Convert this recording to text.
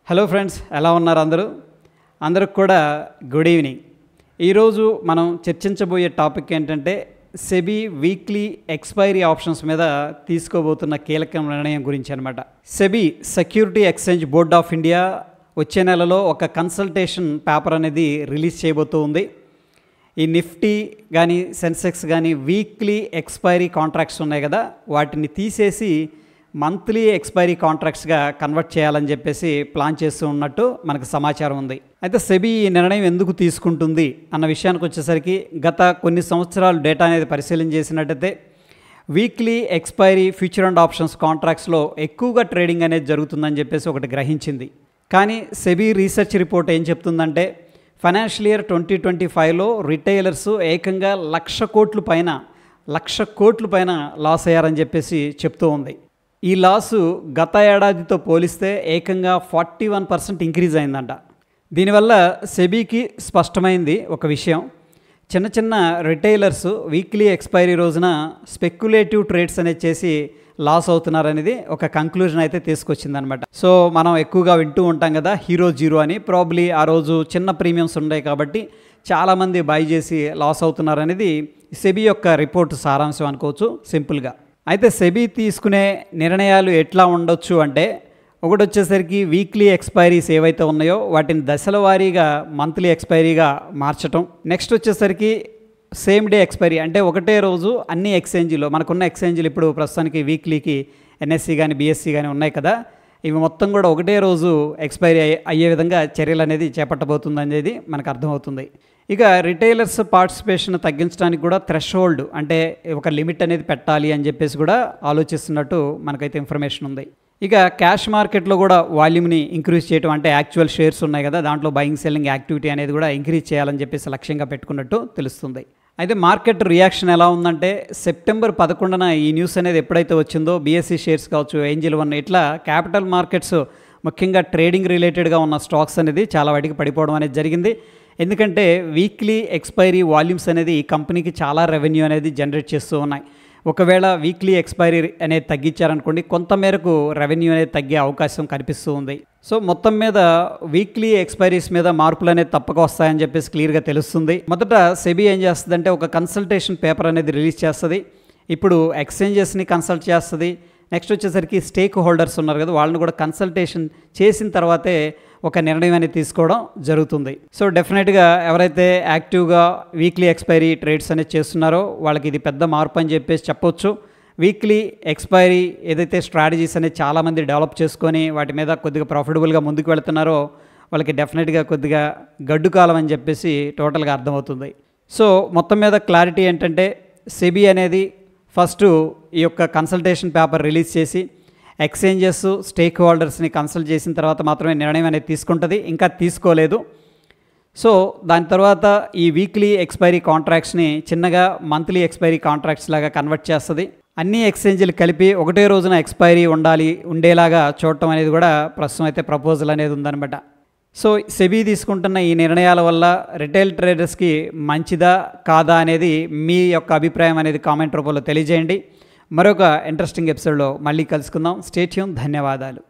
Hello friends, ఎలా ఉన్నారు అందరికి కూడా గుడ్ ఈవినింగ్. ఈరోజు మనం చర్చించబోయే టాపిక్ ఏంటంటే సెబీ వీక్లీ ఎక్స్పైరీ ఆప్షన్స్ మీద తీసుకోబోతున్న కీలక నిర్ణయం గురించి అనమాట. SEBI security exchange board of India వచ్చే నెలలో ఒక కన్సల్టేషన్ పేపర్ అనేది రిలీజ్ చేయబోతూ ఉంది. ఈ నిఫ్టీ కానీ సెన్సెక్స్ కానీ వీక్లీ ఎక్స్పైరీ కాంట్రాక్ట్స్ ఉన్నాయి కదా, వాటిని తీసేసి మంత్లీ ఎక్స్పైరీ కాంట్రాక్ట్స్గా కన్వర్ట్ చేయాలని చెప్పేసి ప్లాన్ చేస్తూ ఉన్నట్టు మనకు సమాచారం ఉంది. అయితే సెబీ ఈ నిర్ణయం ఎందుకు తీసుకుంటుంది అన్న విషయానికి వచ్చేసరికి గత కొన్ని సంవత్సరాలు డేటా అనేది పరిశీలన చేసినట్టయితే weekly expiry future and options కాంట్రాక్ట్స్లో ఎక్కువగా ట్రేడింగ్ అనేది జరుగుతుందని చెప్పేసి ఒకటి గ్రహించింది. కానీ సెబీ రీసెర్చ్ రిపోర్ట్ ఏం చెప్తుందంటే ఫైనాన్షియల్ ఇయర్ 2025లో రిటైలర్స్ ఏకంగా 1,00,00,000 కోట్ల పైన లాస్ అయ్యారని చెప్పేసి చెప్తూ ఉంది. ఈ లాసు గత ఏడాదితో పోలిస్తే ఏకంగా 41% ఇంక్రీజ్ అయిందంట. దీనివల్ల సెబీకి స్పష్టమైంది ఒక విషయం, చిన్న చిన్న రిటైలర్స్ వీక్లీ ఎక్స్పైరీ రోజున స్పెక్యులేటివ్ ట్రేడ్స్ అనేది చేసి లాస్ అవుతున్నారనేది ఒక కంక్లూజన్ అయితే తీసుకొచ్చిందనమాట. సో మనం ఎక్కువగా వింటూ ఉంటాం కదా హీరో జీరో అని, ప్రాబ్లీ ఆ రోజు చిన్న ప్రీమియమ్స్ ఉన్నాయి కాబట్టి చాలామంది బై చేసి లాస్ అవుతున్నారనేది సెబీ యొక్క రిపోర్ట్ సారాంశం అనుకోవచ్చు సింపుల్గా. అయితే సెబీ తీసుకునే నిర్ణయాలు ఎట్లా ఉండొచ్చు అంటే, ఒకటి వచ్చేసరికి వీక్లీ ఎక్స్పైరీస్ ఏవైతే ఉన్నాయో వాటిని దశల వారీగా మంత్లీ ఎక్స్పైరీగా మార్చటం. నెక్స్ట్ వచ్చేసరికి సేమ్ డే ఎక్స్పైరీ, అంటే ఒకటే రోజు అన్ని ఎక్స్చేంజీలో మనకున్న ఎక్స్చేంజీలు ఇప్పుడు ప్రస్తుతానికి వీక్లీకి ఎన్ఎస్సి కానీ బిఎస్సి కానీ ఉన్నాయి కదా, ఇవి మొత్తం కూడా ఒకటే రోజు ఎక్స్పైరీ అయ్యే విధంగా చర్యలు అనేది చేపట్టబోతుంది అనేది మనకు అర్థమవుతుంది. ఇక రిటైలర్స్ పార్టిసిపేషన్ తగ్గించడానికి కూడా థ్రెషోల్డ్, అంటే ఒక లిమిట్ అనేది పెట్టాలి అని చెప్పేసి కూడా ఆలోచిస్తున్నట్టు మనకైతే ఇన్ఫర్మేషన్ ఉంది. ఇక క్యాష్ మార్కెట్లో కూడా వాల్యూమ్ని ఇంక్రీజ్ చేయడం, అంటే యాక్చువల్ షేర్స్ ఉన్నాయి కదా దాంట్లో బయింగ్ సెల్లింగ్ యాక్టివిటీ అనేది కూడా ఇంక్రీజ్ చేయాలని చెప్పేసి లక్ష్యంగా పెట్టుకున్నట్టు తెలుస్తుంది. అయితే మార్కెట్ రియాక్షన్ ఎలా ఉందంటే, సెప్టెంబర్ 11న ఈ న్యూస్ అనేది ఎప్పుడైతే వచ్చిందో బీఎస్సీ షేర్స్ కావచ్చు, ఏంజిల్ వన్, ఇట్లా క్యాపిటల్ మార్కెట్స్ ముఖ్యంగా ట్రేడింగ్ రిలేటెడ్గా ఉన్న స్టాక్స్ అనేది చాలా వాటికి పడిపోవడం అనేది జరిగింది. ఎందుకంటే వీక్లీ ఎక్స్పైరీ వాల్యూమ్స్ అనేది ఈ కంపెనీకి చాలా రెవెన్యూ అనేది జనరేట్ చేస్తూ ఉన్నాయి. ఒకవేళ వీక్లీ ఎక్స్పైరీ అనేది తగ్గించారనుకోండి, కొంత మేరకు రెవెన్యూ అనేది తగ్గే అవకాశం కనిపిస్తూ ఉంది. సో మొత్తం మీద వీక్లీ ఎక్స్పైరీస్ మీద మార్పులు అనేది తప్పక వస్తాయని చెప్పేసి క్లియర్గా తెలుస్తుంది. మొదట సెబీ ఏం చేస్తుందంటే ఒక కన్సల్టేషన్ పేపర్ అనేది రిలీజ్ చేస్తుంది. ఇప్పుడు ఎక్స్చేంజెస్ని కన్సల్ట్ చేస్తుంది. నెక్స్ట్ వచ్చేసరికి స్టేక్ హోల్డర్స్ ఉన్నారు కదా, వాళ్ళని కూడా కన్సల్టేషన్ చేసిన తర్వాతే ఒక నిర్ణయం అనేది తీసుకోవడం జరుగుతుంది. సో డెఫినెట్గా ఎవరైతే యాక్టివ్గా వీక్లీ ఎక్స్పైరీ ట్రేడ్స్ అనేది చేస్తున్నారో వాళ్ళకి ఇది పెద్ద మార్పు అని చెప్పేసి చెప్పొచ్చు. వీక్లీ ఎక్స్పైరీ ఏదైతే స్ట్రాటజీస్ అనేది చాలామంది డెవలప్ చేసుకొని వాటి మీద కొద్దిగా ప్రాఫిటబుల్గా ముందుకు వెళుతున్నారో వాళ్ళకి డెఫినెట్గా కొద్దిగా గడ్డు కాలం అని చెప్పేసి టోటల్గా అర్థమవుతుంది. సో మొత్తం మీద క్లారిటీ ఏంటంటే సెబీ అనేది ఫస్ట్ ఈ యొక్క కన్సల్టేషన్ పేపర్ రిలీజ్ చేసి ఎక్స్చేంజెస్ స్టేక్ హోల్డర్స్ని కన్సల్ట్ చేసిన తర్వాత మాత్రమే నిర్ణయం అనేది తీసుకుంటుంది, ఇంకా తీసుకోలేదు. సో దాని తర్వాత ఈ వీక్లీ ఎక్స్పైరీ కాంట్రాక్ట్స్ని చిన్నగా మంత్లీ ఎక్స్పైరీ కాంట్రాక్ట్స్ లాగా కన్వర్ట్ చేస్తుంది. అన్ని ఎక్స్చేంజీలు కలిపి ఒకటే రోజున ఎక్స్పైరీ ఉండేలాగా చూడటం అనేది కూడా ప్రస్తుతం అయితే ప్రపోజల్ అనేది ఉందన్నమాట. సో సెబీ తీసుకుంటున్న ఈ నిర్ణయాల వల్ల రిటైల్ ట్రేడర్స్కి మంచిదా కాదా అనేది మీ యొక్క అభిప్రాయం అనేది కామెంట్ రూపంలో తెలియజేయండి. మరొక ఇంట్రెస్టింగ్ ఎపిసోడ్లో మళ్ళీ కలుసుకుందాం. Stay tune. ధన్యవాదాలు.